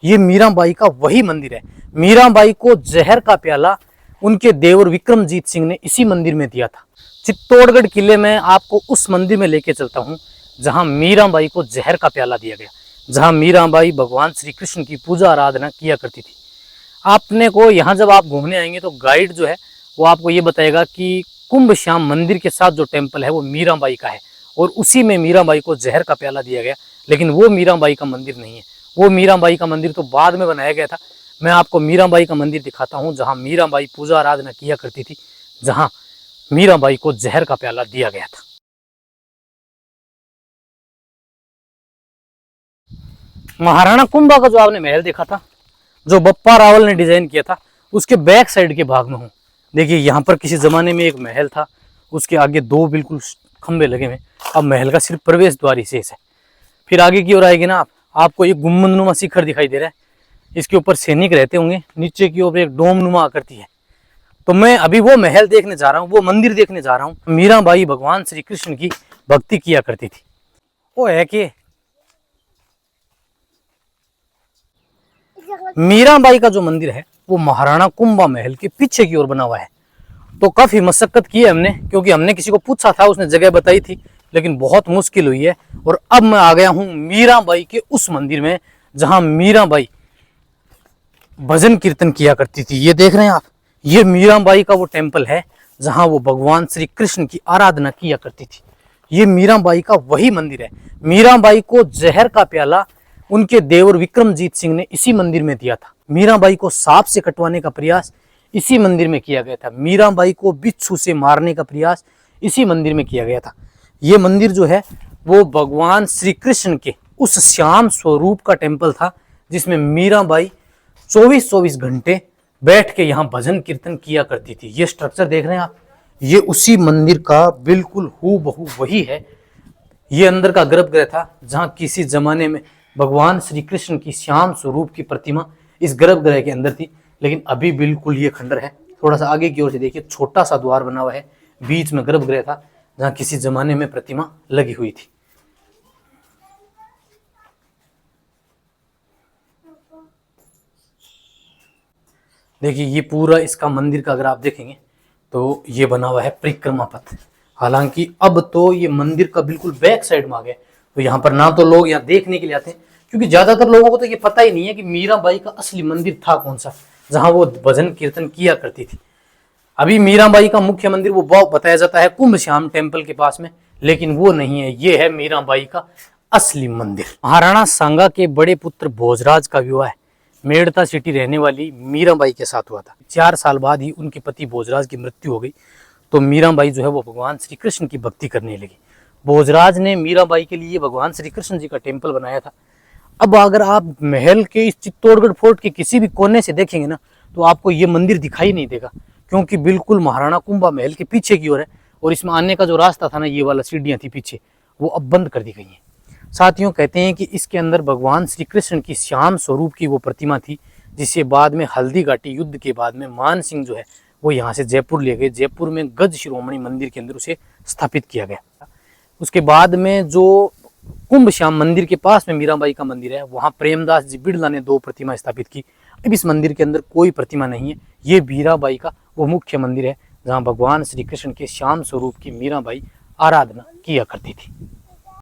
ये मीराबाई का वही मंदिर है। मीराबाई को जहर का प्याला उनके देवर विक्रमजीत सिंह ने इसी मंदिर में दिया था। चित्तौड़गढ़ किले में आपको उस मंदिर में लेके चलता हूँ जहां मीराबाई को जहर का प्याला दिया गया, जहां मीराबाई भगवान श्री कृष्ण की पूजा आराधना किया करती थी। आपने को यहाँ जब आप घूमने आएंगे तो गाइड जो है वो आपको ये बताएगा कि कुंभ श्याम मंदिर के साथ जो टेम्पल है वो मीराबाई का है और उसी में मीराबाई को जहर का प्याला दिया गया। लेकिन वो मीराबाई का मंदिर नहीं है, वो मीराबाई का मंदिर तो बाद में बनाया गया था। मैं आपको मीराबाई का मंदिर दिखाता हूँ जहाँ मीराबाई पूजा आराधना किया करती थी, जहाँ मीराबाई को जहर का प्याला दिया गया था। महाराणा कुंभा का जो आपने महल देखा था, जो बप्पा रावल ने डिजाइन किया था, उसके बैक साइड के भाग में हूँ। देखिए यहाँ पर किसी जमाने में एक महल था, उसके आगे दो बिल्कुल खंबे लगे हुए। अब महल का सिर्फ प्रवेश द्वार ही शेष है। फिर आगे की ओर आएगी ना आपको एक गुम्बदनुमा शिखर दिखाई दे रहा है, इसके ऊपर सैनिक रहते होंगे। नीचे की ओर एक डोम नुमा आकृति है। तो मैं अभी वो महल देखने जा रहा हूँ, वो मंदिर देखने जा रहा हूँ। मीराबाई भगवान श्री कृष्ण की भक्ति किया करती थी। वो है कि मीराबाई का जो मंदिर है वो महाराणा कुंभा महल के पीछे की ओर बना हुआ है। तो काफी मशक्कत की है हमने, क्योंकि हमने किसी को पूछा था, उसने जगह बताई थी, लेकिन बहुत मुश्किल हुई है। और अब मैं आ गया हूं मीराबाई के उस मंदिर में जहां मीराबाई भजन कीर्तन किया करती थी। ये देख रहे हैं आप, ये मीराबाई का वो टेम्पल है जहां वो भगवान श्री कृष्ण की आराधना किया करती थी। ये मीराबाई का वही मंदिर है। मीराबाई को जहर का प्याला उनके देवर विक्रमजीत सिंह ने इसी मंदिर में दिया था। मीराबाई को सांप से कटवाने का प्रयास इसी मंदिर में किया गया था। मीराबाई को बिच्छू से मारने का प्रयास इसी मंदिर में किया गया था। ये मंदिर जो है वो भगवान श्री कृष्ण के उस श्याम स्वरूप का टेम्पल था, जिसमें मीराबाई 24-24 घंटे बैठ के यहाँ भजन कीर्तन किया करती थी। ये स्ट्रक्चर देख रहे हैं आप, ये उसी मंदिर का बिल्कुल हूबहू वही है। ये अंदर का गर्भगृह था जहाँ किसी जमाने में भगवान श्री कृष्ण की श्याम स्वरूप की प्रतिमा इस गर्भगृह के अंदर थी। लेकिन अभी बिल्कुल ये खंडर है। थोड़ा सा आगे की ओर से देखिए, छोटा सा द्वार बना हुआ है, बीच में गर्भगृह था जहाँ किसी जमाने में प्रतिमा लगी हुई थी। देखिए ये पूरा इसका मंदिर का अगर आप देखेंगे तो ये बना हुआ है परिक्रमा पथ। हालांकि अब तो ये मंदिर का बिल्कुल बैक साइड में आ गया। तो यहाँ पर ना तो लोग यहाँ देखने के लिए आते हैं, क्योंकि ज्यादातर लोगों को तो ये पता ही नहीं है कि मीराबाई का असली मंदिर था कौन सा, जहां वो भजन कीर्तन किया करती थी। अभी मीराबाई का मुख्य मंदिर वो बताया जाता है कुंभ श्याम टेम्पल के पास में, लेकिन वो नहीं है। ये है मीराबाई का असली मंदिर। महाराणा सांगा के बड़े पुत्र भोजराज का विवाह मेड़ता सिटी रहने वाली मीराबाई के साथ हुआ था। 4 साल बाद ही उनके पति भोजराज की मृत्यु हो गई। तो मीराबाई जो है वो भगवान श्री कृष्ण की भक्ति करने लगी। भोजराज ने मीराबाई के लिए भगवान श्री कृष्ण जी का टेम्पल बनाया था। अब अगर आप महल के इस चित्तौड़गढ़ फोर्ट के किसी भी कोने से देखेंगे ना तो आपको ये मंदिर दिखाई नहीं देगा, क्योंकि बिल्कुल महाराणा कुंभा महल के पीछे की ओर है। और इसमें आने का जो रास्ता था ना, ये वाला सीढ़ियाँ थी पीछे, वो अब बंद कर दी गई हैं। साथियों, कहते हैं कि इसके अंदर भगवान श्री कृष्ण की श्याम स्वरूप की वो प्रतिमा थी, जिसे बाद में हल्दी घाटी युद्ध के बाद में मान सिंह जो है वो यहाँ से जयपुर ले गए। जयपुर में गज शिरोमणि मंदिर के अंदर उसे स्थापित किया गया। उसके बाद में जो कुंभ श्याम मंदिर के पास में मीराबाई का मंदिर है, वहाँ प्रेमदास जी बिड़ला ने 2 प्रतिमा स्थापित की। अब इस मंदिर के अंदर कोई प्रतिमा नहीं है। ये मीराबाई का वो मुख्य मंदिर है जहाँ भगवान श्री कृष्ण के श्याम स्वरूप की मीराबाई आराधना किया करती थी।